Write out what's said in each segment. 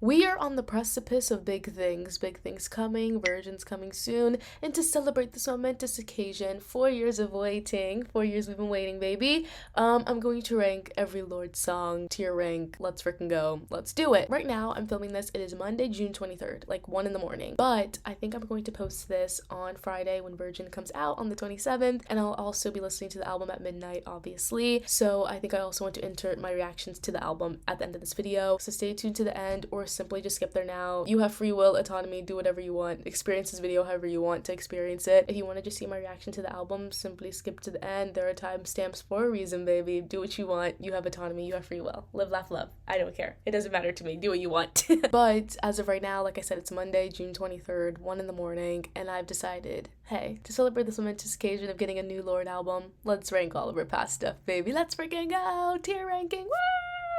We are on the precipice of big things coming, versions coming soon, and to celebrate this momentous occasion, 4 years of waiting, 4 years we've been waiting, baby, I'm going to rank every Lorde song, tier rank, let's freaking go, let's do it. Right now, I'm filming this, it is Monday, June 23rd, like 1 in the morning, but I think I'm going to post this on Friday when Virgin comes out on the 27th, and I'll also be listening to the album at midnight, obviously, so I think I also want to insert my reactions to the album at the end of this video, so stay tuned to the end, or simply just skip there now. You have free will, autonomy, do whatever you want, experience this video however you want to experience it. If you want to just see my reaction to the album, simply skip to the end. There are timestamps for a reason, baby. Do what you want. You have autonomy, you have free will. Live, laugh, love. I don't care. It doesn't matter to me. Do what you want. But as of right now, like I said, it's Monday, June 23rd, 1 in the morning, and I've decided, hey, to celebrate this momentous occasion of getting a new Lorde album, let's rank all of our past stuff, baby. Let's freaking go! Tier ranking, woo!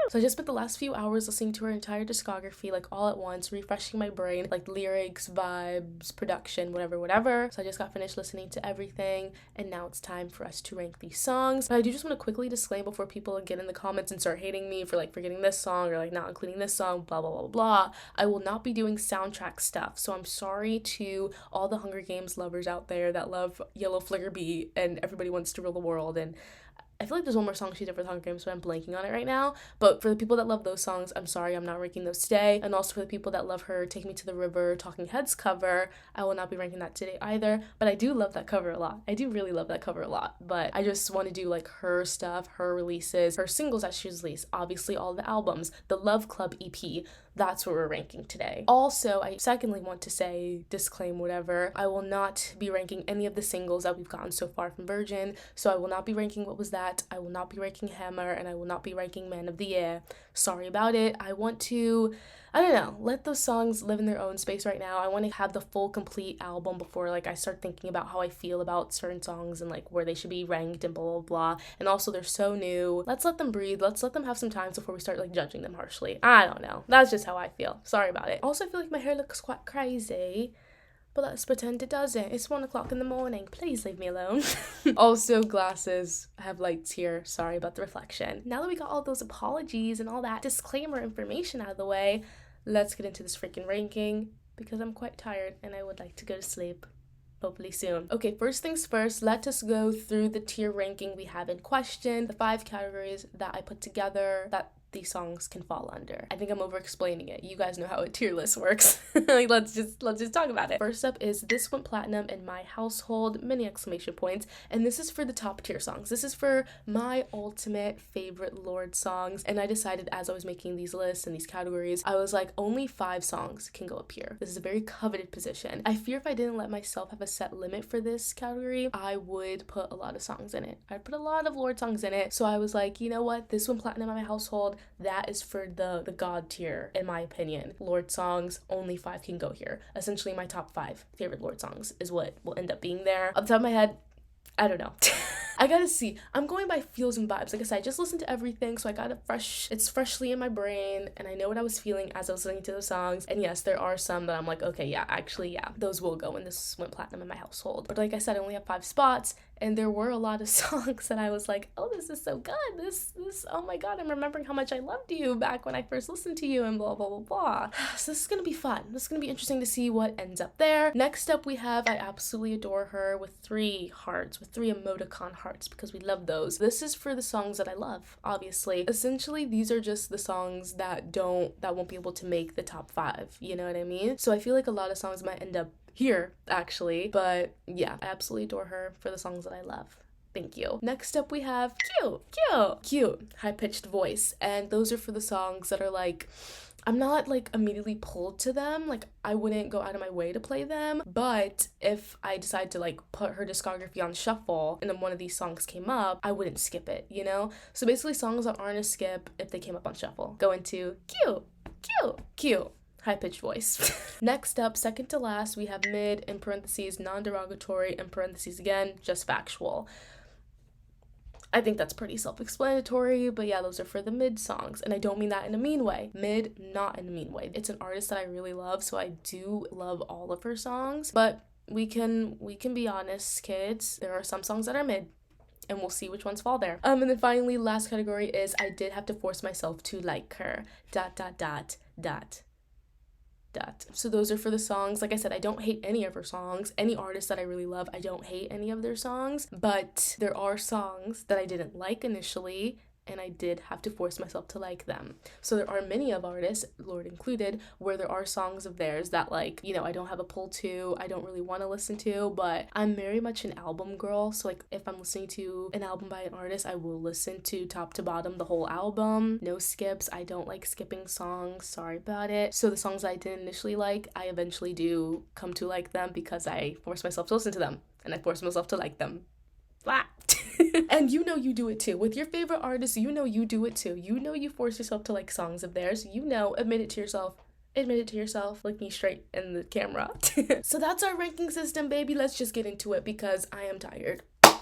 So I just spent the last few hours listening to her entire discography, like all at once, refreshing my brain, like lyrics, vibes, production, whatever. So I just got finished listening to everything, and now it's time for us to rank these songs. But I do just want to quickly disclaim before people get in the comments and start hating me for like forgetting this song or like not including this song, blah, blah, blah, blah. I will not be doing soundtrack stuff. So I'm sorry to all the Hunger Games lovers out there that love Yellow Flicker Bee and Everybody Wants to Rule the World, and I feel like there's one more song she did for the Hunger Games, but I'm blanking on it right now. But for the people that love those songs, I'm sorry, I'm not ranking those today. And also for the people that love her Take Me to the River Talking Heads cover, I will not be ranking that today either. But I do love that cover a lot. I do really love that cover a lot. But I just want to do like her stuff, her releases, her singles that she's released. Obviously all the albums, the Love Club EP. That's what we're ranking today. Also, I secondly want to say, disclaim whatever, I will not be ranking any of the singles that we've gotten so far from Virgin, so I will not be ranking What Was That, I will not be ranking Hammer, and I will not be ranking Man of the Year. Sorry about it. I want to, I don't know, let those songs live in their own space right now. I want to have the full complete album before like I start thinking about how I feel about certain songs and like where they should be ranked and blah blah blah. And also they're so new. Let's let them breathe. Let's let them have some time before we start like judging them harshly. I don't know. That's just how I feel. Sorry about it. Also, I feel like my hair looks quite crazy. But let's pretend it doesn't. It's 1 o'clock in the morning. Please leave me alone. Also, glasses. I have lights here. Sorry about the reflection. Now that we got all those apologies and all that disclaimer information out of the way, let's get into this freaking ranking because I'm quite tired and I would like to go to sleep. Hopefully soon. Okay, first things first, let us go through the tier ranking we have in question, the 5 categories that I put together that these songs can fall under. I think I'm over explaining it. You guys know how a tier list works. Like let's just talk about it. First up is This Went Platinum in My Household, many exclamation points, and this is for the top tier songs. This is for my ultimate favorite Lorde songs, and I decided as I was making these lists and these categories, I was like, only 5 songs can go up here. This is a very coveted position. I fear if I didn't let myself have a set limit for this category, I would put a lot of songs in it. I'd put a lot of Lorde songs in it, so I was like, you know what, This Went Platinum in My Household, that is for the god tier, in my opinion. Lorde songs, only 5 can go here. Essentially, my top 5 favorite Lorde songs is what will end up being there. Off the top of my head, I don't know. I gotta see. I'm going by feels and vibes. Like I said, I just listened to everything, so I got it's freshly in my brain, and I know what I was feeling as I was listening to the songs. And yes, there are some that I'm like, okay, yeah, actually, yeah, those will go in This Went Platinum in My Household. But like I said, I only have 5 spots, and there were a lot of songs that I was like, oh, this is so good. This, oh my god, I'm remembering how much I loved you back when I first listened to you and blah, blah, blah, blah. So this is gonna be fun. This is gonna be interesting to see what ends up there. Next up, we have I Absolutely Adore Her with 3 hearts, with 3 emoticon hearts, because we love those. This is for the songs that I love, obviously. Essentially, these are just the songs that won't be able to make the top 5, you know what I mean? So I feel like a lot of songs might end up here, actually, but yeah, I absolutely adore her for the songs that I love. Thank you. Next up we have Cute, high-pitched voice, and those are for the songs that are like, I'm not like immediately pulled to them, like I wouldn't go out of my way to play them, but if I decide to like put her discography on shuffle and then one of these songs came up, I wouldn't skip it, you know? So basically songs that aren't a skip if they came up on shuffle go into cute, high-pitched voice. Next up, second to last, we have mid, in parentheses, non-derogatory, in parentheses again, just factual. I think that's pretty self-explanatory, but yeah, those are for the mid songs, and I don't mean that in a mean way. Mid, not in a mean way. It's an artist that I really love, so I do love all of her songs, but we can be honest, kids. There are some songs that are mid, and we'll see which ones fall there. And then finally, last category is I did have to force myself to like her, ... So those are for the songs. Like I said, I don't hate any of her songs. Any artist that I really love, I don't hate any of their songs, but there are songs that I didn't like initially, and I did have to force myself to like them. So there are many of artists, LORDE included, where there are songs of theirs that, like, you know, I don't have a pull to, I don't really want to listen to, but I'm very much an album girl. So like if I'm listening to an album by an artist, I will listen to top to bottom the whole album, no skips. I don't like skipping songs, sorry about it. So the songs I didn't initially like, I eventually do come to like them because I force myself to listen to them and I force myself to like them. Blah. And you know you do it too. With your favorite artists, you know you do it too. You know you force yourself to like songs of theirs. You know, admit it to yourself. Admit it to yourself. Look me straight in the camera. So that's our ranking system, baby. Let's just get into it because I am tired. I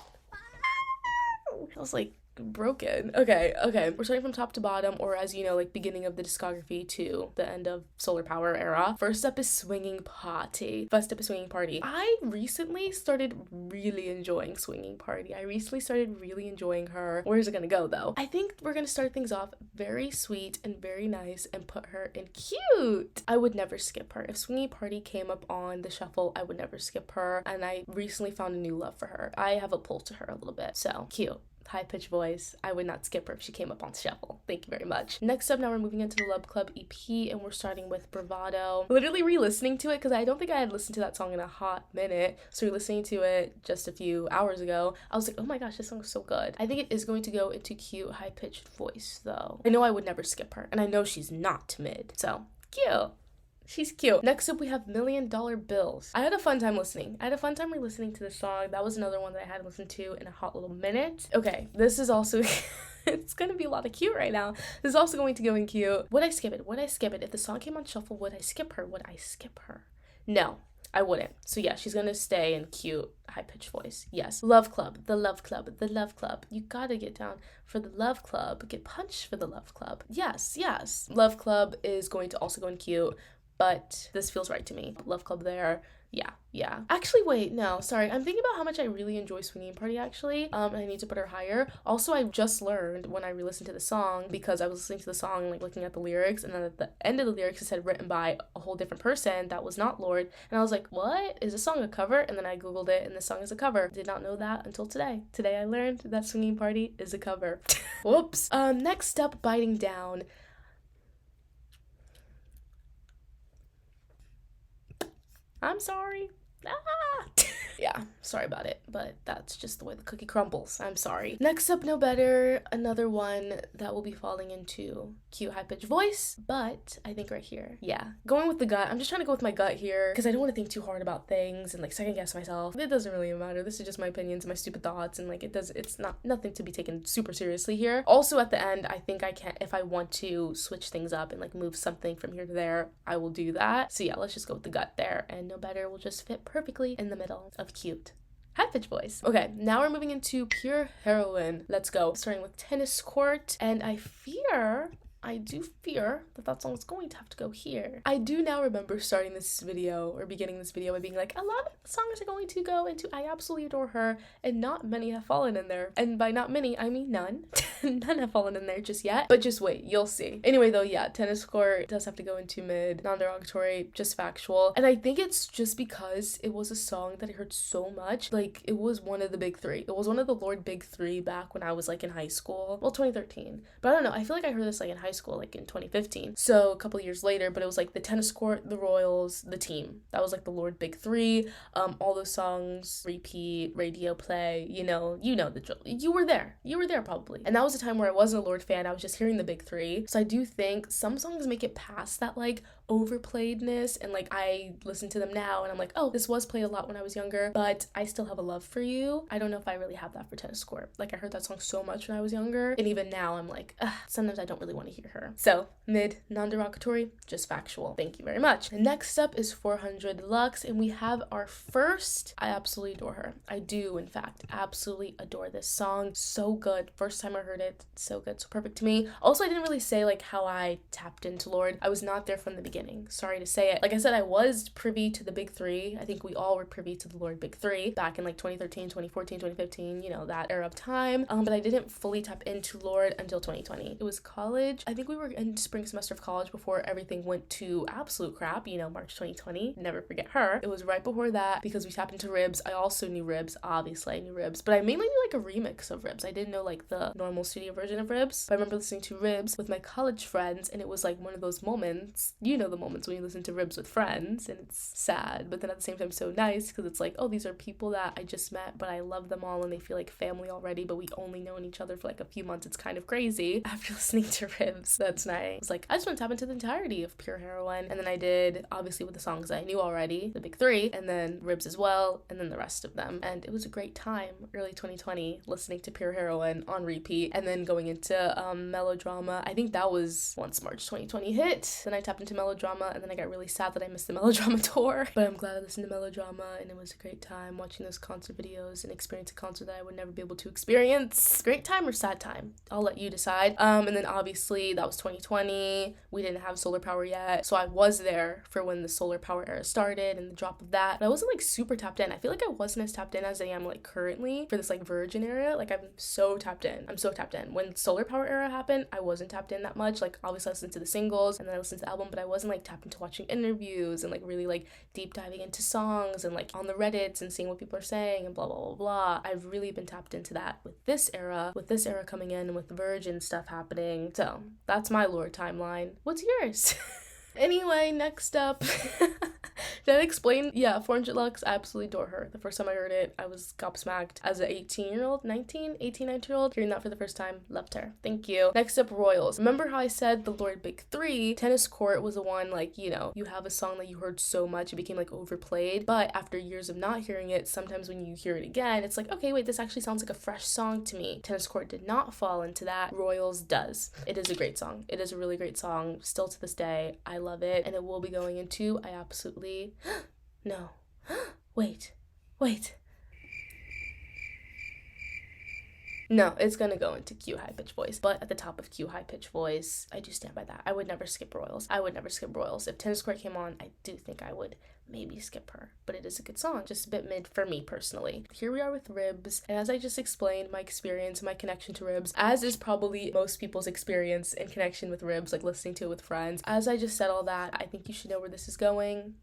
was like broken. Okay. We're starting from top to bottom, or as you know, like beginning of the discography to the end of Solar Power era. First up is Swinging Party. I recently started really enjoying Swinging Party. I recently started really enjoying her. Where's it gonna go though? I think we're gonna start things off very sweet and very nice and put her in cute. I would never skip her. If Swinging Party came up on the shuffle, I would never skip her, and I recently found a new love for her. I have a pull to her a little bit, so cute. High-pitched voice. I would not skip her if she came up on shuffle. Thank you very much. Next up, now we're moving into the Love Club EP, and we're starting with Bravado. Literally re-listening to it because I don't think I had listened to that song in a hot minute. So re-listening to it just a few hours ago, I was like, oh my gosh, this song is so good. I think it is going to go into cute, high-pitched voice though. I know I would never skip her, and I know she's not mid. So cute. She's cute. Next up, we have $1 Million Bills. I had a fun time listening. I had a fun time re-listening to this song. That was another one that I hadn't listened to in a hot little minute. Okay, this is also... it's gonna be a lot of cute right now. This is also going to go in cute. Would I skip it? If the song came on shuffle, would I skip her? No, I wouldn't. So yeah, she's gonna stay in cute, high-pitched voice. Yes. Love Club. The Love Club. You gotta get down for the Love Club. Get punched for the Love Club. Yes. Love Club is going to also go in cute, but this feels right to me. Love Club there. Yeah. Actually, wait, no, sorry. I'm thinking about how much I really enjoy Swinging Party, actually. And I need to put her higher. Also, I just learned when I re-listened to the song, because I was listening to the song and like looking at the lyrics, and then at the end of the lyrics it said written by a whole different person that was not LORDE. And I was like, what? Is this song a cover? And then I googled it, and the song is a cover. Did not know that until today. Today I learned that Swinging Party is a cover. Whoops. Next up, Biting Down. I'm sorry. Yeah, sorry about it, but that's just the way the cookie crumbles. I'm sorry. Next up, No Better, another one that will be falling into cute high-pitched voice, but I think right here, yeah, going with the gut. I'm just trying to go with my gut here because I don't want to think too hard about things and like second guess myself. It doesn't really matter. This is just my opinions and my stupid thoughts, and like it's nothing to be taken super seriously here. Also at the end, I think I can, if I want to switch things up and like move something from here to there, I will do that. So yeah, let's just go with the gut there, and No Better will just fit perfectly in the middle of cute high-pitched voice. Okay, now we're moving into pure heroine. Let's go. Starting with Tennis Court, and I do fear that song is going to have to go here. I do now remember starting this video or beginning this video by being like, a lot of songs are going to go into I Absolutely Adore Her, and not many have fallen in there. And by not many, I mean none. None have fallen in there just yet, but just wait, you'll see. Anyway though, yeah, Tennis Court does have to go into mid, non-derogatory, just factual. And I think it's just because it was a song that I heard so much. Like, it was one of the big three. It was one of the LORDE big three back when I was like in high school. Well, 2013. But I don't know, I feel like I heard this like in high school, like in 2015. So a couple years later, but it was like the Tennis Court, the Royals, the Team. That was like the LORDE big three. All those songs, repeat, radio play, you know the drill. You were there probably. And that was a time where I wasn't a LORDE fan. I was just hearing the big three. So I do think some songs make it past that like overplayedness, and like I listen to them now and I'm like, oh, this was played a lot when I was younger, but I still have a love for you. I don't know if I really have that for Tennis Court. Like, I heard that song so much when I was younger, and even now I'm like, sometimes I don't really want to hear her. So mid, non-derogatory, just factual. Thank you very much. Next up is 400 Deluxe, and we have our first I Absolutely Adore Her. I do, in fact, absolutely adore this song. So good. First time I heard it, so good, so perfect to me. Also, I didn't really say like how I tapped into LORDE. I was not there from the beginning. beginning. Sorry to say it. Like I said, I was privy to the big three. I think we all were privy to the LORDE big three back in like 2013, 2014, 2015, you know, that era of time. But I didn't fully tap into LORDE until 2020. It was college. I think we were in spring semester of college before everything went to absolute crap, you know, March 2020. Never forget her. It was right before that because we tapped into Ribs. I also knew Ribs. Obviously, I knew Ribs, but I mainly knew like a remix of Ribs. I didn't know like the normal studio version of Ribs. But I remember listening to Ribs with my college friends, and it was like one of those moments, you know, the moments when you listen to Ribs with friends and it's sad, but then at the same time so nice because it's like, oh, these are people that I just met, but I love them all and they feel like family already, but we only known each other for like a few months. It's kind of crazy after listening to Ribs. That's nice. It's like, I just want to tap into the entirety of Pure Heroine, and then I did, obviously, with the songs I knew already, the big three, and then Ribs as well, and then the rest of them, and it was a great time, early 2020, listening to Pure Heroine on repeat, and then going into melodrama. I think that was once March 2020 hit. Then I tapped into melodrama, and then I got really sad that I missed the melodrama tour, but I'm glad I listened to melodrama, and it was a great time watching those concert videos and experience a concert that I would never be able to experience. Great time or sad time? I'll let you decide. And then obviously that was 2020. We didn't have solar power yet, so I was there for when the solar power era started and the drop of that, but I wasn't like super tapped in. I feel like I wasn't as tapped in as I am like currently for this like virgin era. Like I'm so tapped in. When solar power era happened, I wasn't tapped in that much. Like obviously I listened to the singles and then I listened to the album, but I wasn't like tapped into watching interviews and like really like deep diving into songs and like on the Reddits and seeing what people are saying and blah blah blah blah. I've really been tapped into that with this era coming in and with the virgin stuff happening. So that's my LORDE timeline. What's yours? Anyway, next up. Did I explain? Yeah, 400 Lux, I absolutely adore her. The first time I heard it, I was gobsmacked as an 18-year-old, 19-year-old. Hearing that for the first time, loved her. Thank you. Next up, Royals. Remember how I said the LORDE Big Three? Tennis Court was the one, like, you know, you have a song that you heard so much, it became, like, overplayed. But after years of not hearing it, sometimes when you hear it again, it's like, okay, wait, this actually sounds like a fresh song to me. Tennis Court did not fall into that. Royals does. It is a great song. It is a really great song. Still to this day, I love it. And it will be going into, I absolutely... No. Wait. No, it's gonna go into Q high pitch voice, but at the top of Q high pitch voice, I do stand by that. I would never skip Royals. If Tennis Court came on, I do think I would maybe skip her, but it is a good song, just a bit mid for me personally. Here we are with Ribs, and as I just explained, my experience, my connection to Ribs, as is probably most people's experience and connection with Ribs, like listening to it with friends. As I just said all that, I think you should know where this is going.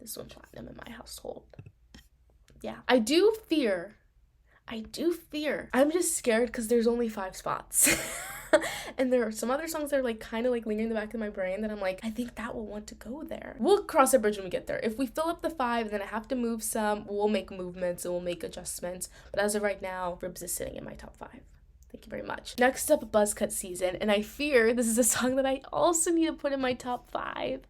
This one's platinum in my household. Yeah. I do fear. I'm just scared because there's only 5 spots. And there are some other songs that are like kind of like lingering in the back of my brain that I'm like, I think that will want to go there. We'll cross that bridge when we get there. If we fill up the 5 and then I have to move some, we'll make movements and we'll make adjustments. But as of right now, Ribs is sitting in my top 5. Thank you very much. Next up, Buzzcut Season, and I fear this is a song that I also need to put in my top 5.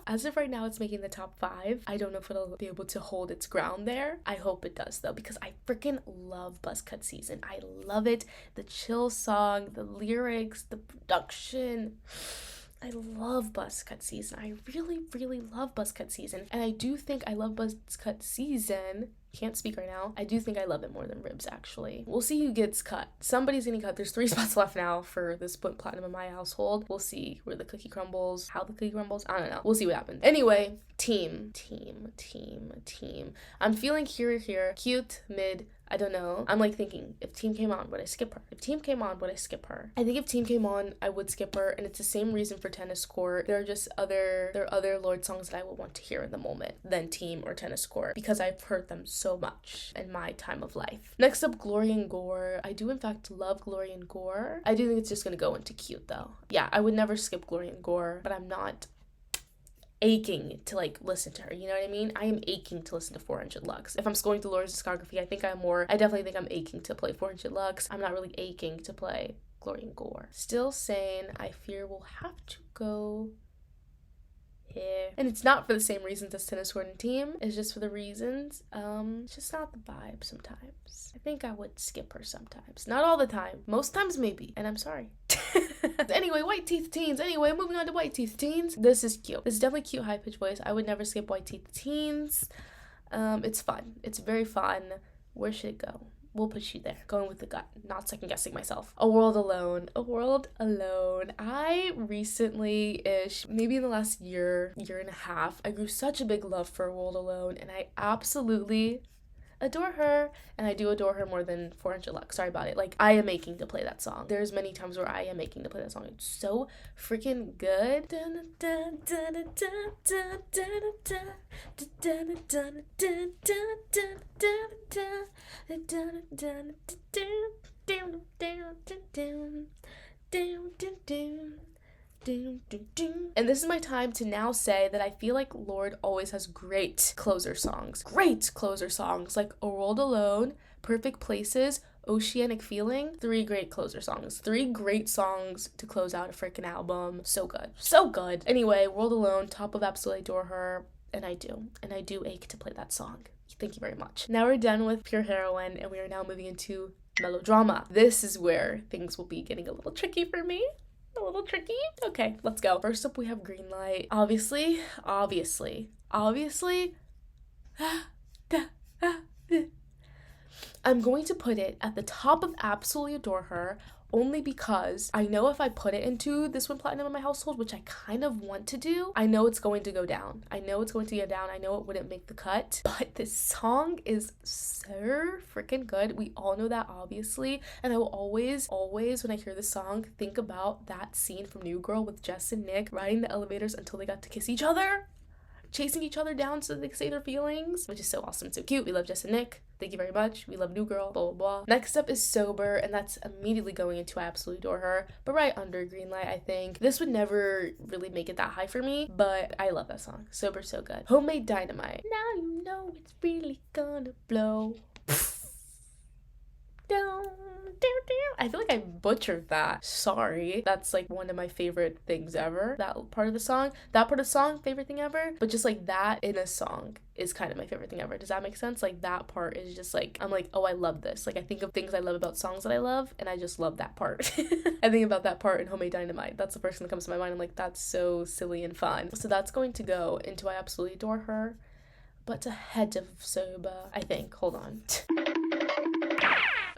As of right now, it's making the top 5. I don't know if it'll be able to hold its ground there. I hope it does, though, because I freaking love Buzzcut Season. I love it. The chill song, the lyrics, the production. I love Buzzcut Season. I really, really love Buzzcut Season. And I do think I love Buzzcut Season. Can't speak right now. I do think I love it more than Ribs, actually. We'll see who gets cut. Somebody's getting cut. There's 3 spots left now for this platinum in my household. We'll see where the cookie crumbles, how the cookie crumbles. I don't know. We'll see what happens. Anyway, team. I'm feeling here. Cute, mid, I don't know. I'm like thinking, if Team came on, would I skip her? I think if Team came on, I would skip her, and it's the same reason for Tennis Court. There are other LORDE songs that I would want to hear in the moment than Team or Tennis Court, because I've heard them so much in my time of life. Next up, Glory and Gore. I do in fact love Glory and Gore. I do think it's just gonna go into Cute though. Yeah, I would never skip Glory and Gore, but I'm not aching to like listen to her, you know what I mean? I am aching to listen to 400 Lux. If I'm scrolling through LORDE's discography, I definitely think I'm aching to play 400 Lux. I'm not really aching to play Glory and Gore. Still saying I fear we'll have to go here. And it's not for the same reasons as Tennis Court and Team. It's just for the reasons. It's just not the vibe sometimes. I think I would skip her sometimes. Not all the time. Most times maybe. And I'm sorry. Anyway, White Teeth Teens. Anyway, moving on to White Teeth Teens. This is cute. This is definitely cute high pitch voice. I would never skip White Teeth Teens. It's fun. It's very fun. Where should it go? we'll put you there. Going with the gut, not second guessing myself. A World Alone. A World Alone. I recently-ish, maybe in the last year and a half, I grew such a big love for A World Alone, and I absolutely adore her, and I do adore her more than 400 Lux. Sorry about it. Like, I am making to play that song. There's many times where I am making to play that song. It's so freaking good. And this is my time to now say that I feel like LORDE always has great closer songs. Great closer songs like A World Alone, Perfect Places, Oceanic Feeling. 3 great closer songs. 3 great songs to close out a freaking album. So good. So good. Anyway, World Alone, top of absolutely adore her. And I do ache to play that song. Thank you very much. Now we're done with Pure Heroine, and we are now moving into melodrama. This is where things will be getting a little tricky for me. A little tricky. Okay, let's go. First up, we have Green Light. Obviously. I'm going to put it at the top of Absolutely Adore Her, only because I know if I put it into this went platinum in my household, which I kind of want to do, I know it's going to go down. I know it wouldn't make the cut, but this song is so freaking good. We all know that, obviously, and I will always, when I hear this song, think about that scene from New Girl with Jess and Nick riding the elevators until they got to kiss each other, chasing each other down so they could say their feelings, which is so awesome, so cute. We love Jess and Nick. Thank you very much. We love New Girl, blah, blah, blah. Next up is Sober, and that's immediately going into I Absolutely Adore Her, but right under Green Light, I think. This would never really make it that high for me, but I love that song. Sober, so good. Homemade Dynamite. Now you know it's really gonna blow. I feel like I butchered that. Sorry. That's like one of my favorite things ever. That part of the song, favorite thing ever. But just like that in a song is kind of my favorite thing ever. Does that make sense? Like that part is just like, I'm like, oh, I love this. Like I think of things I love about songs that I love, and I just love that part. I think about that part in Homemade Dynamite. That's the first thing that comes to my mind. I'm like, that's so silly and fun. So that's going to go into I Absolutely Adore Her, but ahead of Sober, I think. Hold on.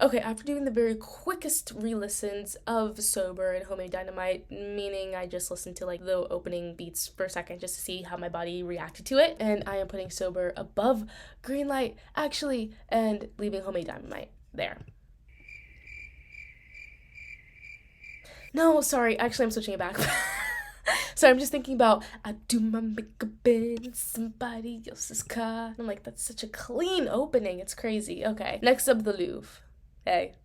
Okay, after doing the very quickest re-listens of Sober and Homemade Dynamite, meaning I just listened to like the opening beats for a second just to see how my body reacted to it, and I am putting Sober above Green Light, actually, and leaving Homemade Dynamite there. No, sorry, actually I'm switching it back. So I'm just thinking about, I do my makeup in somebody else's car. I'm like, that's such a clean opening, it's crazy. Okay, next up, the Louvre. Hey,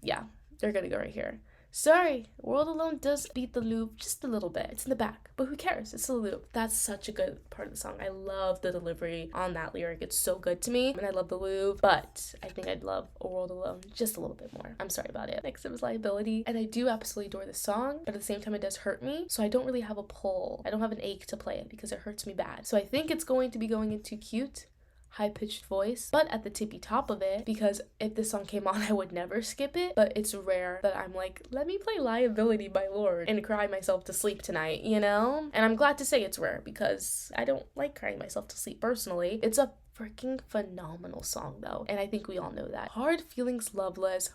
yeah, they're gonna go right here. Sorry, World Alone does beat the Louvre just a little bit. It's in the back, but who cares? It's the Louvre. That's such a good part of the song. I love the delivery on that lyric. It's so good to me, and I love the Louvre, but I think I'd love A World Alone just a little bit more. I'm sorry about it. Next up is Liability, and I do absolutely adore the song, but at the same time it does hurt me, so I don't really have a pull. I don't have an ache to play it because it hurts me bad. So I think it's going to be going into Cute, high-pitched voice, but at the tippy top of it, because if this song came on I would never skip it, but it's rare that I'm like, let me play Liability by LORDE and cry myself to sleep tonight, you know? And I'm glad to say it's rare because I don't like crying myself to sleep personally. It's a freaking phenomenal song though, and I think we all know that. Hard Feelings Loveless.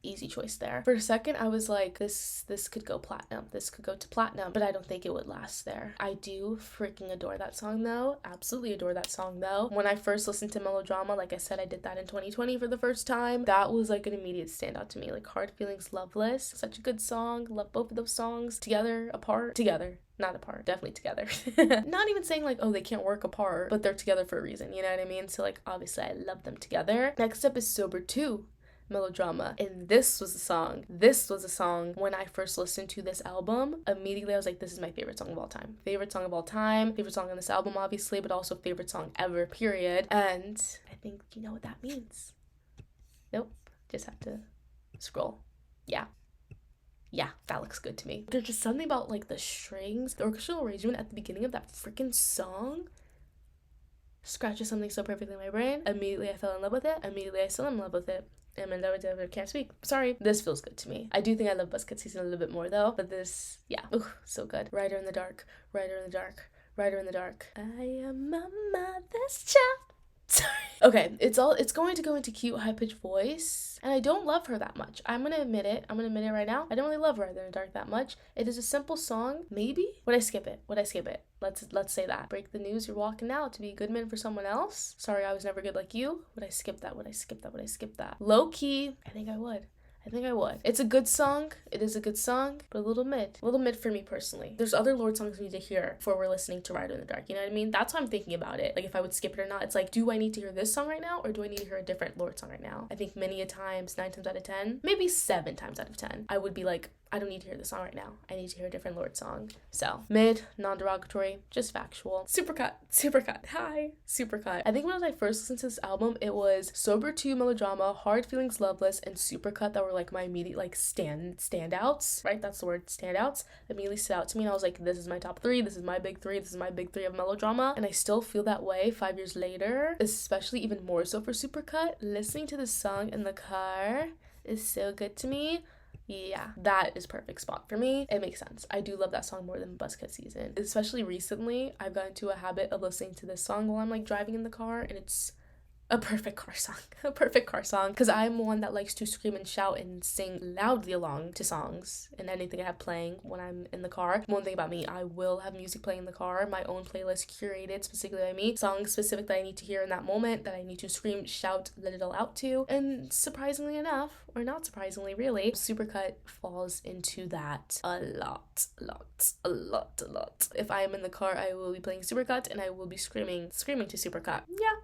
Easy choice there. For a second, I was like, this could go platinum. This could go to platinum, but I don't think it would last there. I do freaking adore that song though. Absolutely adore that song though. When I first listened to Melodrama, like I said, I did that in 2020 for the first time. That was like an immediate standout to me. Like Hard Feelings Loveless. Such a good song. Love both of those songs. Together, apart, together. Not apart, definitely together. Not even saying like, oh, they can't work apart, but they're together for a reason, you know what I mean? So like, obviously I love them together. Next up is Sober 2. Melodrama, and this was a song when I first listened to this album. Immediately I was like, this is my favorite song of all time, favorite song on this album obviously, but also favorite song ever, period. And I think you know what that means. Nope, just have to scroll. Yeah, that looks good to me. There's just something about like the strings, the orchestral arrangement at the beginning of that freaking song scratches something so perfectly in my brain. Immediately I fell in love with it. Immediately I still am in love with it. I'm in love with it, but I can't speak. Sorry. This feels good to me. I do think I love Buzzcut Season a little bit more though, but this, yeah. Ooh, so good. Rider in the dark. I am my mother's child. Sorry. Okay, it's going to go into cute high-pitched voice, and I don't love her that much. I'm gonna admit it. I'm gonna admit it right now. I don't really love Rather Than Dark that much. It is a simple song. Maybe? Would I skip it? Would I skip it? Let's say that. Break the news, you're walking out to be a good man for someone else. Sorry, I was never good like you. Would I skip that? Would I skip that? Would I skip that? Low key, I think I would. I think I would. It's a good song. It is a good song, but a little mid. A little mid for me personally. There's other Lorde songs we need to hear before we're listening to Rider in the Dark. You know what I mean? That's how I'm thinking about it. Like if I would skip it or not. It's like, do I need to hear this song right now or do I need to hear a different Lorde song right now? I think many a times, 9 times out of 10, maybe 7 times out of 10, I would be like, I don't need to hear this song right now. I need to hear a different Lorde song. So, mid, non-derogatory, just factual. Supercut. Hi. Supercut. I think when I first listened to this album, it was Sober 2, Melodrama, Hard Feelings, Loveless, and Supercut that were like my immediate like standouts, right? That's the word, standouts. Immediately stood out to me and I was like, this is my top 3, this is my big 3, this is my big 3 of melodrama. And I still feel that way 5 years later, especially even more so for Supercut. Listening to this song in the car is so good to me. Yeah, that is perfect spot for me. It makes sense. I do love that song more than Buzzcut Season. Especially recently, I've gotten into a habit of listening to this song while I'm like driving in the car, and it's a perfect car song because I'm one that likes to scream and shout and sing loudly along to songs and anything I have playing when I'm in the car. One thing about me, I will have music playing in the car, my own playlist curated specifically by me, songs specific that I need to hear in that moment, that I need to scream, shout, let it all out to. And surprisingly enough, or not surprisingly really, Supercut falls into that a lot. If I am in the car, I will be playing Supercut and I will be screaming to Supercut. Yeah.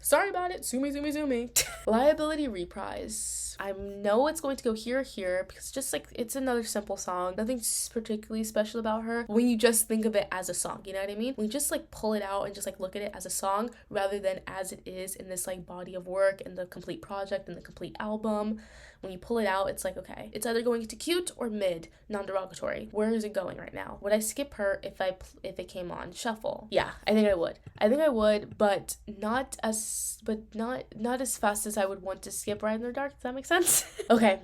Sorry about it. Sue me. Liability reprise. I know it's going to go here because just like it's another simple song. Nothing particularly special about her when you just think of it as a song. You know what I mean? When you just like pull it out and just like look at it as a song rather than as it is in this like body of work and the complete project and the complete album. When you pull it out, it's like, okay, it's either going into cute or mid, non-derogatory. Where is it going right now? Would I skip her if it came on shuffle? Yeah, I think I would, but not as fast as I would want to skip Ride in the Dark. Does that make sense? Okay.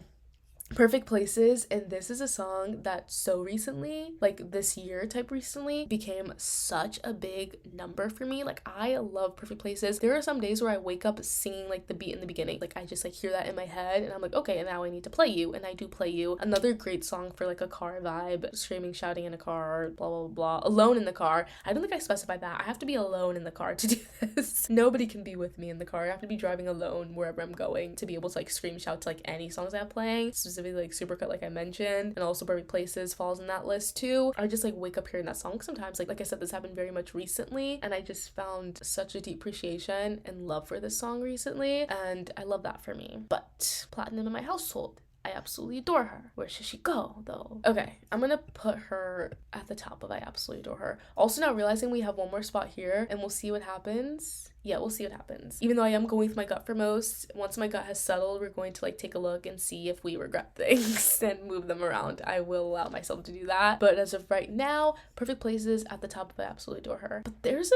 Perfect Places, and this is a song that so recently, like this year type recently, became such a big number for me. Like I love Perfect Places. There are some days where I wake up singing like the beat in the beginning. Like I just like hear that in my head and I'm like, okay, and now I need to play you, and I do play you. Another great song for like a car vibe, screaming, shouting in a car, blah blah blah. Alone in the car. I don't think I specified that. I have to be alone in the car to do this. Nobody can be with me in the car. I have to be driving alone wherever I'm going to be able to like scream, shout to like any songs I have playing. Specifically like Supercut, like I mentioned, and also Perfect Places falls in that list too. I just like wake up hearing that song sometimes. Like I said, this happened very much recently, and I just found such a deep appreciation and love for this song recently, and I love that for me. But Platinum in my household, I absolutely adore her. Where should she go, though? Okay, I'm gonna put her at the top of I absolutely adore her. Also now realizing we have one more spot here, and we'll see what happens. Yeah, we'll see what happens. Even though I am going with my gut for most, once my gut has settled, we're going to like take a look and see if we regret things and move them around. I will allow myself to do that. But as of right now, Perfect Places at the top of I absolutely adore her. But there's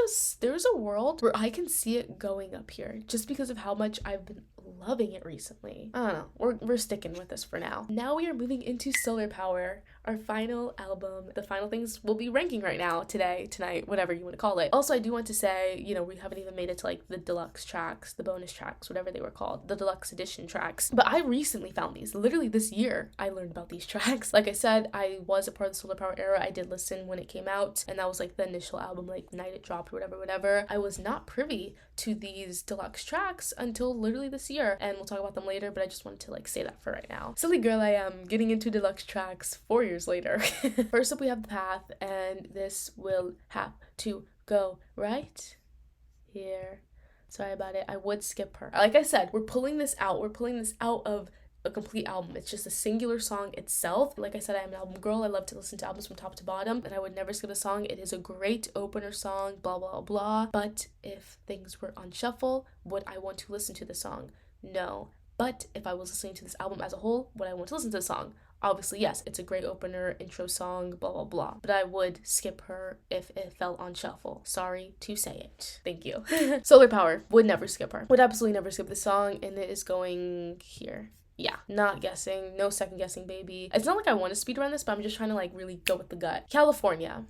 a world where I can see it going up here just because of how much I've been loving it recently. I don't know. We're sticking with this for now. Now we are moving into Solar Power, our final album. The final things we'll be ranking right now, today, tonight, whatever you want to call it. Also, I do want to say, you know, we haven't even made it to like the deluxe tracks, the bonus tracks, whatever they were called, the deluxe edition tracks. But I recently found these. Literally this year, I learned about these tracks. Like I said, I was a part of the Solar Power era. I did listen when it came out, and that was like the initial album, like night it dropped, whatever. I was not privy to these deluxe tracks until literally this year, and we'll talk about them later, but I just wanted to like say that for right now. Silly girl I am, getting into deluxe tracks 4 years later. First up we have The Path, and this will have to go right here. Sorry about it. I would skip her. Like I said, we're pulling this out of a complete album. It's just a singular song itself. Like I said, I am an album girl. I love to listen to albums from top to bottom, and I would never skip a song. It is a great opener song, blah blah blah. But if things were on shuffle, would I want to listen to the song? No. But if I was listening to this album as a whole, would I want to listen to the song? Obviously, yes, it's a great opener, intro song, blah, blah, blah. But I would skip her if it fell on shuffle. Sorry to say it. Thank you. Solar Power. Would never skip her. Would absolutely never skip the song, and it is going here. Yeah, not guessing, no second guessing, baby. It's not like I want to speedrun this, but I'm just trying to like really go with the gut. California.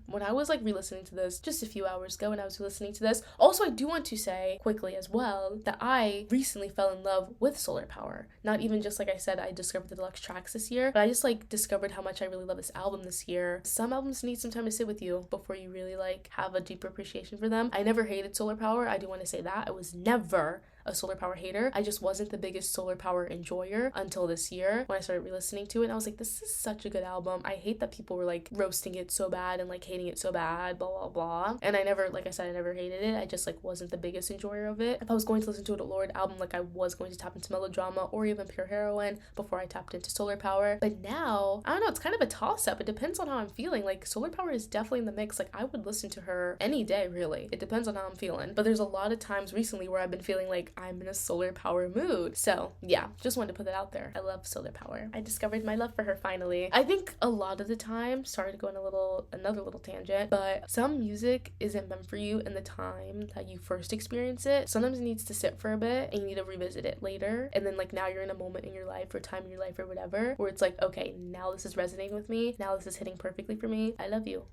When I was like re-listening to this just a few hours ago, when I was listening to this, also I do want to say quickly as well that I recently fell in love with Solar Power. Not even just like I said, I discovered the deluxe tracks this year, but I just like discovered how much I really love this album this year. Some albums need some time to sit with you before you really like have a deeper appreciation for them. I never hated Solar Power. I do want to say that. I was never a Solar Power hater. I just wasn't the biggest Solar Power enjoyer until this year when I started re-listening to it, and I was like, this is such a good album. I hate that people were like roasting it so bad and like hating it so bad, blah blah blah. And I never, like I said, I never hated it. I just like wasn't the biggest enjoyer of it. If I was going to listen to a LORDE album, like I was going to tap into Melodrama or even Pure Heroine before I tapped into Solar Power. But now, I don't know, it's kind of a toss-up. It depends on how I'm feeling. Like Solar Power is definitely in the mix. Like I would listen to her any day, really. It depends on how I'm feeling. But there's a lot of times recently where I've been feeling like I'm in a Solar Power mood. So yeah, just wanted to put that out there. I love Solar Power. I discovered my love for her finally. I think a lot of the time, sorry to go on another little tangent, but some music isn't meant for you in the time that you first experience it. Sometimes it needs to sit for a bit and you need to revisit it later. And then like now you're in a moment in your life or time in your life or whatever where it's like, okay, now this is resonating with me. Now this is hitting perfectly for me. I love you.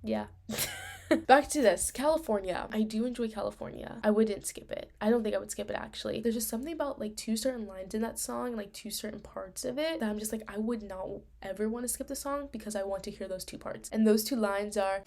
Yeah. Back to this. California. I do enjoy California. I wouldn't skip it. I don't think I would skip it actually. There's just something about like two certain lines in that song, like two certain parts of it that I'm just like, I would not ever want to skip the song because I want to hear those two parts. And those two lines are...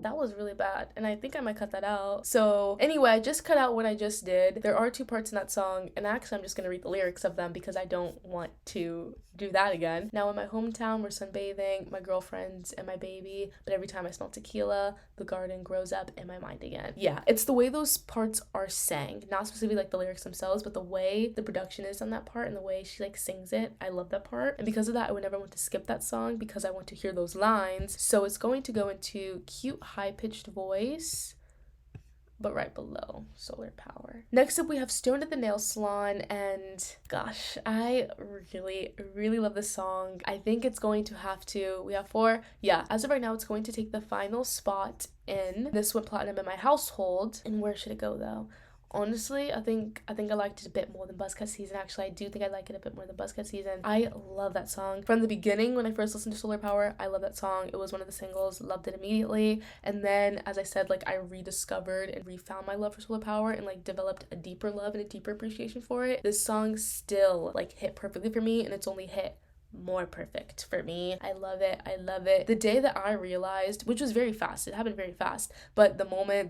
That was really bad, and I think I might cut that out. So anyway, I just cut out what I just did. There are two parts in that song, and actually I'm just gonna read the lyrics of them because I don't want to do that again. Now in my hometown we're sunbathing, my girlfriends and my baby, but every time I smell tequila, the garden grows up in my mind again. Yeah, it's the way those parts are sang, not specifically like the lyrics themselves, but the way the production is on that part and the way she like sings it. I love that part, and because of that I would never want to skip that song because I want to hear those lines. So it's going to go into cute high-pitched voice, but right below Solar Power. Next up we have Stoned at the Nail Salon, and gosh, I really love this song. I think it's going to have to, we have four, yeah, as of right now it's going to take the final spot in This Went Platinum in My Household. And where should it go though? Honestly, I think I liked it a bit more than Buzzcut Season. Actually, I do think I like it a bit more than Buzzcut Season. I love that song. From the beginning, when I first listened to Solar Power, I love that song. It was one of the singles, loved it immediately. And then, as I said, like, I rediscovered and refound my love for Solar Power and, like, developed a deeper love and a deeper appreciation for it. This song still, like, hit perfectly for me, and it's only hit more perfect for me. I love it. The day that I realized, which was very fast, it happened very fast, but the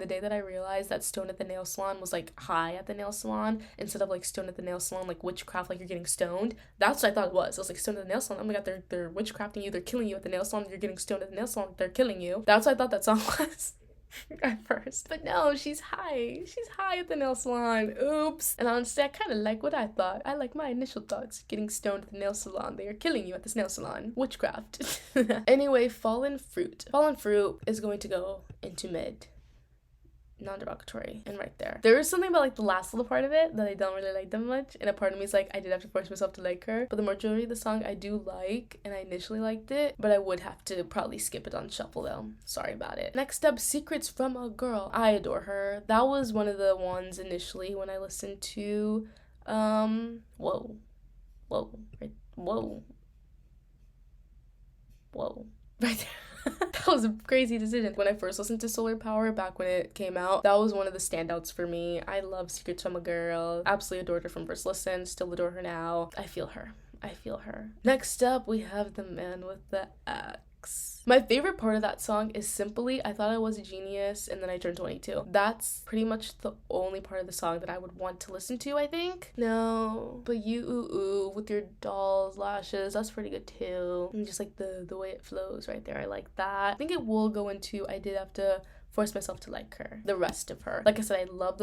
day that I realized that Stoned at the Nail Salon was like high at the nail salon instead of like Stoned at the Nail Salon, like witchcraft, like you're getting stoned, that's what I thought it was. I was like, Stoned at the Nail Salon, oh my god, they're witchcrafting you, they're killing you at the nail salon, you're getting stoned at the nail salon, they're killing you. That's what I thought that song was. At first, but no, she's high at the nail salon. Oops. And honestly, I kind of like what I thought. I like my initial thoughts. Getting stoned at the nail salon, they are killing you at this nail salon. Witchcraft. Anyway, Fallen Fruit is going to go into mid, non-derogatory, and right there is something about like the last little part of it that I don't really like that much, and a part of me is like, I did have to force myself to like her, but the majority of the song I do like, and I initially liked it, but I would have to probably skip it on shuffle though. Sorry about it. Next up, Secrets from a Girl. I adore her. That was one of the ones initially when I listened to whoa right there. That was a crazy decision. When I first listened to Solar Power back when it came out, that was one of the standouts for me. I love Secrets from a Girl. Absolutely adored her from first listen. Still adore her now. I feel her. Next up, we have The Man with the Axe. My favorite part of that song is simply, I thought I was a genius and then I turned 22. That's pretty much the only part of the song that I would want to listen to, I think. No, but you ooh with your doll's lashes, that's pretty good too. And just like the way it flows right there, I like that. I think it will go into I did have to force myself to like her. The rest of her, like I said, I love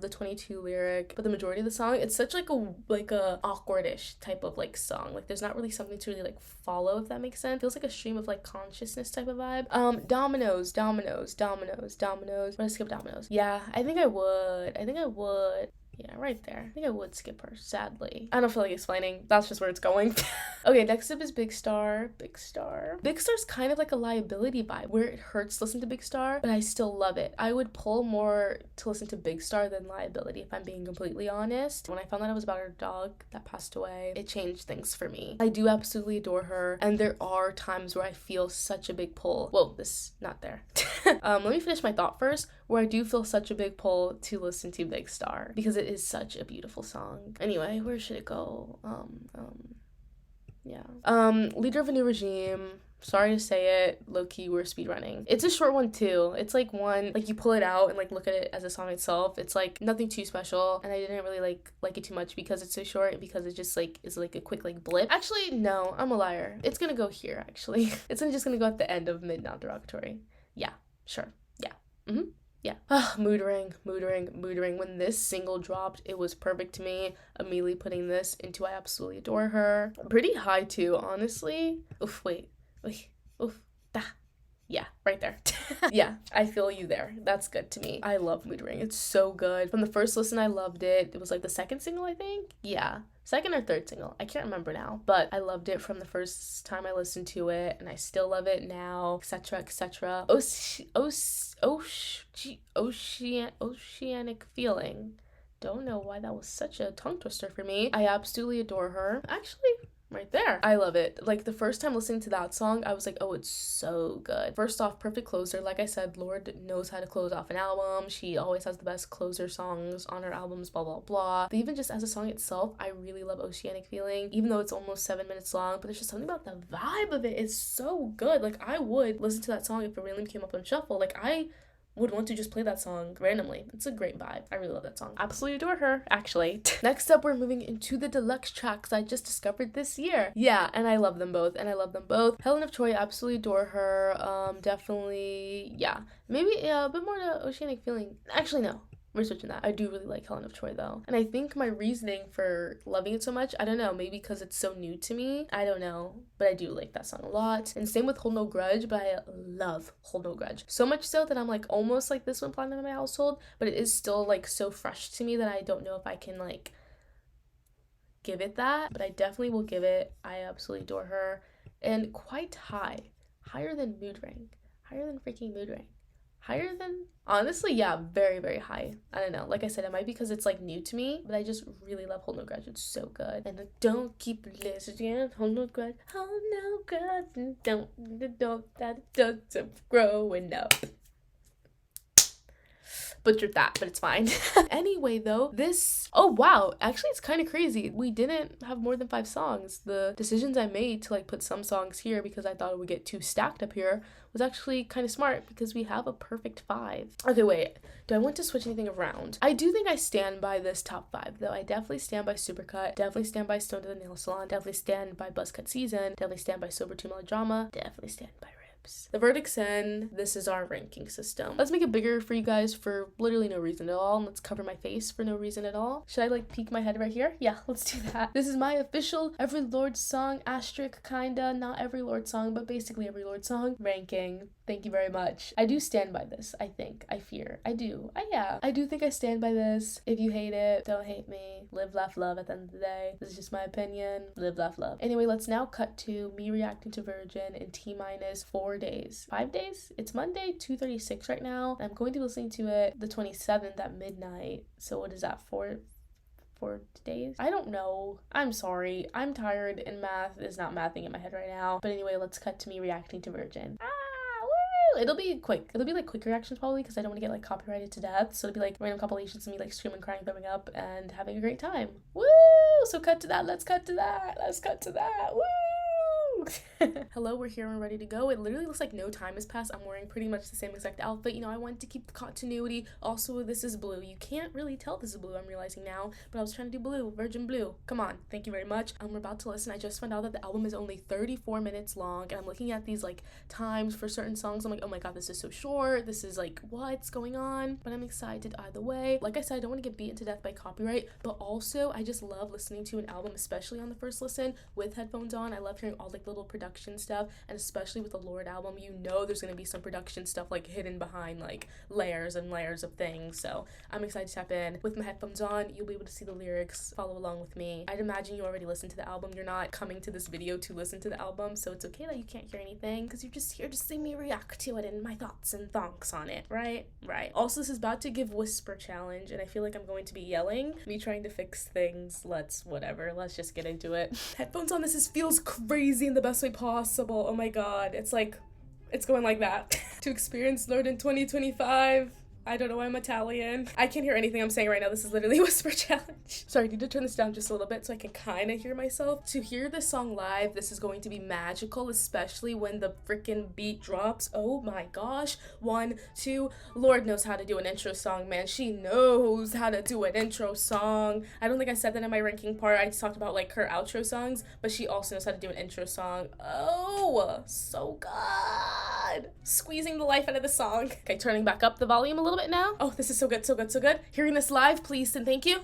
the 22 lyric, but the majority of the song, it's such like a awkwardish type of like song. Like there's not really something to really like follow, if that makes sense. Feels like a stream of like consciousness type of vibe. Dominoes. Would I skip Dominoes? Yeah, I think I would. Yeah, right there. I think I would skip her, sadly. I don't feel like explaining. That's just where it's going. Okay, next up is Big Star. Big Star. Big Star's kind of like a liability vibe, where it hurts to listen to Big Star, but I still love it. I would pull more to listen to Big Star than liability, if I'm being completely honest. When I found out it was about her dog that passed away, it changed things for me. I do absolutely adore her, and there are times where I feel such a big pull. Whoa, this, not there. Let me finish my thought first, where I do feel such a big pull to listen to Big Star, because it is such a beautiful song. Anyway, where should it go? Leader of a New Regime. Sorry to say it, low-key, we're speedrunning. It's a short one too. It's like one, like you pull it out and like look at it as a song itself. It's like nothing too special, and I didn't really like it too much because it's so short and because it just like is like a quick like blip. Actually, no, I'm a liar. It's gonna go here actually. It's just gonna go at the end of Mid Not Derogatory. Yeah, sure. Yeah. Yeah. Mood ring. When this single dropped, it was perfect to me. Immediately putting this into I absolutely adore her. Pretty high too, honestly. Oof, wait. Oof. Yeah, right there. Yeah, I feel you there. That's good to me. I love Mood Ring. It's so good. From the first listen, I loved it. It was like the second single, I think. Yeah. Second or third single. I can't remember now. But I loved it from the first time I listened to it, and I still love it now, etc., etc. Oceanic Feeling. Don't know why that was such a tongue twister for me. I absolutely adore her. Actually, right there. I love it. Like, the first time listening to that song, I was like, oh, it's so good. First off, perfect closer. Like I said, Lorde knows how to close off an album. She always has the best closer songs on her albums, blah, blah, blah. But even just as a song itself, I really love Oceanic Feeling, even though it's almost 7 minutes long, but there's just something about the vibe of it. It's so good. Like, I would listen to that song if it randomly came up on shuffle. Like, I would want to just play that song randomly. It's a great vibe. I really love that song. Absolutely adore her, actually. Next up, we're moving into the deluxe tracks I just discovered this year. Yeah, and I love them both, Helen of Troy, absolutely adore her. Definitely, yeah. Maybe a bit more to Oceanic Feeling. Actually, no. We're switching that. I do really like Helen of Troy though. And I think my reasoning for loving it so much, I don't know, maybe because it's so new to me. I don't know. But I do like that song a lot. And same with Hold No Grudge, but I love Hold No Grudge. So much so that I'm like almost like this one platinum in my household, but it is still like so fresh to me that I don't know if I can like give it that. But I definitely will give it. I absolutely adore her. And quite high. Higher than Mood Ring. Higher than freaking Mood Ring. Higher than, honestly, yeah, very, very high. I don't know. Like I said, it might be because it's like new to me, but I just really love Hold No Grudge. It's so good. And don't keep listening. Hold no grudge. Hold no grudge. Don't growing up. Butchered that, but it's fine. Anyway, though, oh wow, actually it's kind of crazy. We didn't have more than 5 songs. The decisions I made to like put some songs here because I thought it would get too stacked up here was actually kind of smart because we have a perfect 5. Okay, wait, do I want to switch anything around? I do think I stand by this top 5 though. I definitely stand by Supercut, definitely stand by Stone to the Nail Salon, definitely stand by Buzzcut Season, definitely stand by Sober 2 Melodrama, definitely stand by The verdict's in. This is our ranking system. Let's make it bigger for you guys for literally no reason at all. And let's cover my face for no reason at all. Should I like peek my head right here? Yeah, let's do that. This is my official every Lorde song asterisk kinda, not every Lorde song, but basically every Lorde song ranking. Thank you very much. I do stand by this, I think. I fear. I do. I do think I stand by this. If you hate it, don't hate me. Live, laugh, love at the end of the day. This is just my opinion. Live, laugh, love. Anyway, let's now cut to me reacting to Virgin in T-minus 4 days. 5 days? It's Monday, 2:36 right now. I'm going to be listening to it the 27th at midnight. So what is that, 4 days? I don't know. I'm sorry. I'm tired and math is not mathing in my head right now. But anyway, let's cut to me reacting to Virgin. It'll be quick. It'll be like quick reactions probably because I don't want to get like copyrighted to death. So it'll be like random compilations of me like screaming, crying, throwing up, and having a great time. Woo! So cut to that. Let's cut to that. Woo! Hello, we're here and ready to go. It literally looks like no time has passed. I'm wearing pretty much the same exact outfit. You know, I wanted to keep the continuity. Also, this is blue. You can't really tell this is blue, I'm realizing now, but I was trying to do blue, Virgin blue. Come on. Thank you very much. We're about to listen. I just found out that the album is only 34 minutes long, and I'm looking at these like times for certain songs. I'm like, oh my god, this is so short. This is like, what's going on? But I'm excited either way. Like I said, I don't want to get beaten to death by copyright, but also I just love listening to an album, especially on the first listen with headphones on. I love hearing all like little little production stuff, and especially with the Lorde album, you know there's gonna be some production stuff like hidden behind like layers and layers of things. So I'm excited to tap in. With my headphones on, you'll be able to see the lyrics, follow along with me. I'd imagine you already listened to the album. You're not coming to this video to listen to the album, so it's okay that you can't hear anything because you're just here to see me react to it and my thoughts and thonks on it, right? Right. Also, this is about to give whisper challenge, and I feel like I'm going to be yelling, me trying to fix things. Let's just get into it. Headphones on, this feels crazy in the best way possible. Oh my god, it's going like that. To experience LORDE in 2025. I don't know why I'm Italian. I can't hear anything I'm saying right now. This is literally whisper challenge. Sorry, I need to turn this down just a little bit so I can kind of hear myself. To hear this song live, this is going to be magical, especially when the freaking beat drops. Oh my gosh. 1, 2, LORDE knows how to do an intro song, man. She knows how to do an intro song. I don't think I said that in my ranking part. I just talked about like her outro songs, but she also knows how to do an intro song. Oh, so good. Squeezing the life out of the song. Okay, turning back up the volume a little bit now. Oh, this is so good, so good, so good. Hearing this live, please and thank you.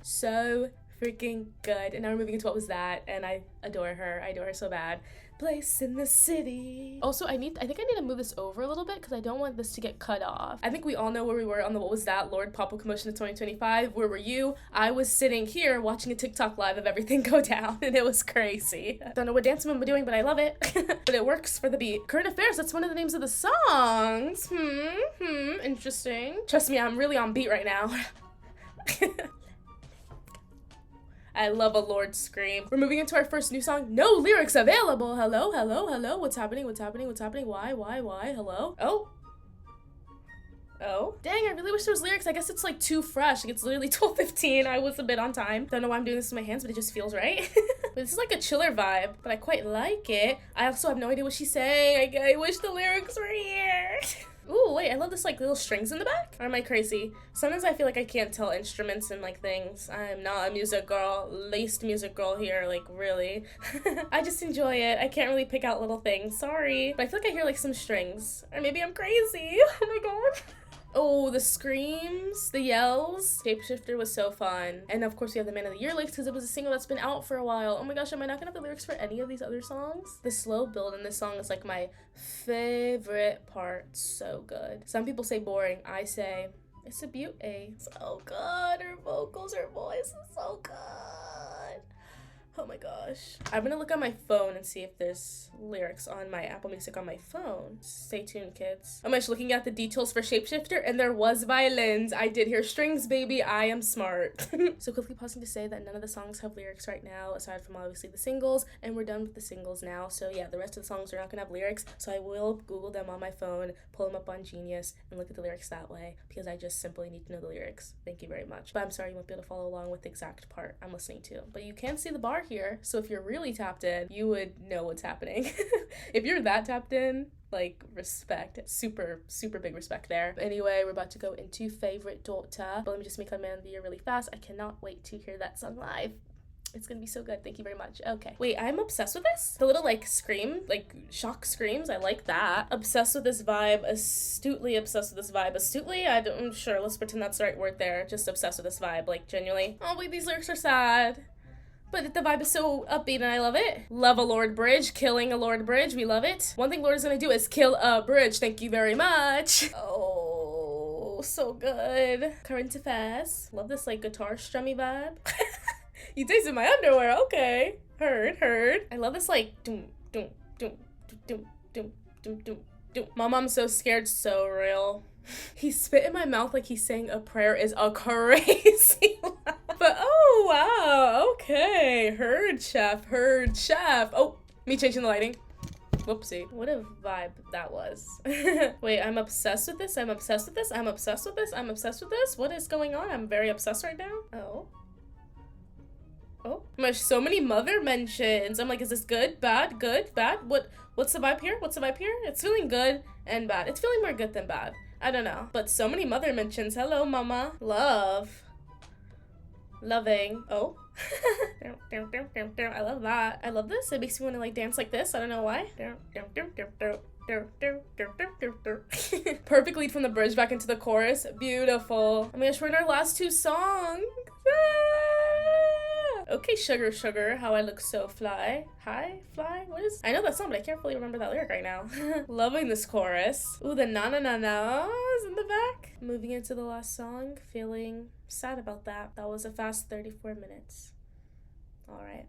So freaking good. And now we're moving into What Was That, and I adore her. I adore her so bad. Place in the city. Also, I think I need to move this over a little bit because I don't want this to get cut off. I think we all know where we were on the What Was That LORDE Pop-Up Commotion of 2025. Where were you? I was sitting here watching a TikTok live of everything go down, and it was crazy. Don't know what dance I'm doing, but I love it. But it works for the beat. Current Affairs, that's one of the names of the songs. Interesting. Trust me, I'm really on beat right now. I love a LORDE scream. We're moving into our first new song. No lyrics available. Hello, hello, hello. What's happening? What's happening? What's happening? Why? Hello? Oh. Dang, I really wish there was lyrics. I guess it's like too fresh. Like, it's literally 12:15. I was a bit on time. Don't know why I'm doing this with my hands, but it just feels right. But this is like a chiller vibe, but I quite like it. I also have no idea what she's saying. I wish the lyrics were here. Ooh, wait, I love this like little strings in the back. Or am I crazy? Sometimes I feel like I can't tell instruments and like things. I'm not a music girl, least music girl here, like really. I just enjoy it. I can't really pick out little things, sorry. But I feel like I hear like some strings. Or maybe I'm crazy. Oh my god. Oh, the screams, the yells. Shapeshifter was so fun. And of course we have the Man of the Year lyrics because it was a single that's been out for a while. Oh my gosh, am I not gonna have the lyrics for any of these other songs? The slow build in this song is like my favorite part. So good. Some people say boring. I say it's a beauty. So good. Her vocals, her voice is so good. Oh my gosh. I'm gonna look on my phone and see if there's lyrics on my Apple Music on my phone. Stay tuned, kids. I'm actually looking at the details for Shapeshifter, and there was violins. I did hear strings, baby. I am smart. So quickly pausing to say that none of the songs have lyrics right now, aside from obviously the singles, and we're done with the singles now. So yeah, the rest of the songs are not gonna have lyrics, so I will Google them on my phone, pull them up on Genius, and look at the lyrics that way, because I just simply need to know the lyrics. Thank you very much. But I'm sorry you won't be able to follow along with the exact part I'm listening to. But you can see the bar here, so if you're really tapped in, you would know what's happening. If you're that tapped in, like, respect. Super big respect there. But anyway, we're about to go into favorite daughter, but let me just make a Man of the Year really fast. I cannot wait to hear that song live. It's gonna be so good. Thank you very much. Okay. Wait, I'm obsessed with this. The little, like, scream, like, shock screams. I like that. Obsessed with this vibe. Astutely obsessed with this vibe. Astutely? I'm sure. Let's pretend that's the right word there. Just obsessed with this vibe. Like, genuinely. Oh, wait, these lyrics are sad. But the vibe is so upbeat and I love it. Love a LORDE bridge. Killing a LORDE bridge. We love it. One thing LORDE is gonna do is kill a bridge. Thank you very much. Oh, so good. Current Affairs. Love this, like, guitar strummy vibe. You tasted my underwear. Okay. Heard. I love this, like, doom, doom, doom, doom, doom, doom, doom, doom. Mom, I'm so scared. So real. He spit in my mouth like he's saying a prayer is a crazy laugh. But oh wow, okay. Heard chef. Oh, me changing the lighting. Whoopsie. What a vibe that was. Wait, I'm obsessed with this. I'm obsessed with this. What is going on? I'm very obsessed right now. Oh, there's so many mother mentions. I'm like, is this good, bad, good, bad? What's the vibe here? It's feeling good and bad. It's feeling more good than bad. I don't know. But so many mother mentions. Hello, mama. Love. Loving. Oh. I love that. I love this. It makes me want to like dance like this. I don't know why. Perfect lead from the bridge back into the chorus. Beautiful. Oh my gosh, we're in our last two songs. Okay, sugar, sugar, how I look so fly. Hi, fly? What is? I know that song, but I can't fully remember that lyric right now. Loving this chorus. Ooh, the na-na-na-nas in the back. Moving into the last song, feeling sad about that. That was a fast 34 minutes. All right.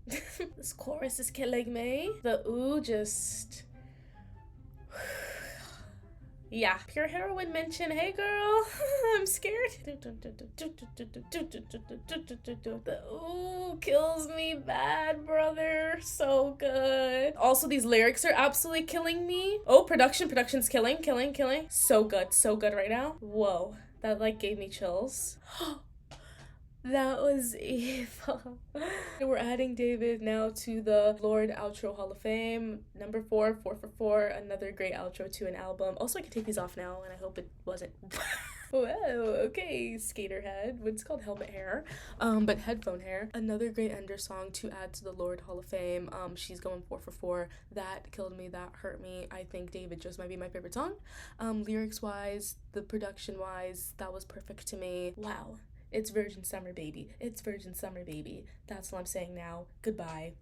This chorus is killing me. The ooh just... Yeah, pure heroine mention. Hey girl, I'm scared. The ooh kills me bad, brother. So good. Also, these lyrics are absolutely killing me. Oh, production's killing. So good right now. Whoa, that like gave me chills. That was evil. We're adding David now to the LORDE Outro Hall of Fame. Number 4, 4 for 4. Another great outro to an album. Also, I can take these off now, and I hope it wasn't... Whoa, okay, skater head. What's called helmet hair, but headphone hair. Another great ender song to add to the LORDE Hall of Fame. She's going 4 for 4. That killed me, that hurt me. I think David just might be my favorite song. Lyrics wise, the production wise, that was perfect to me. Wow. It's Virgin Summer, baby. It's Virgin Summer, baby. That's what I'm saying now. Goodbye.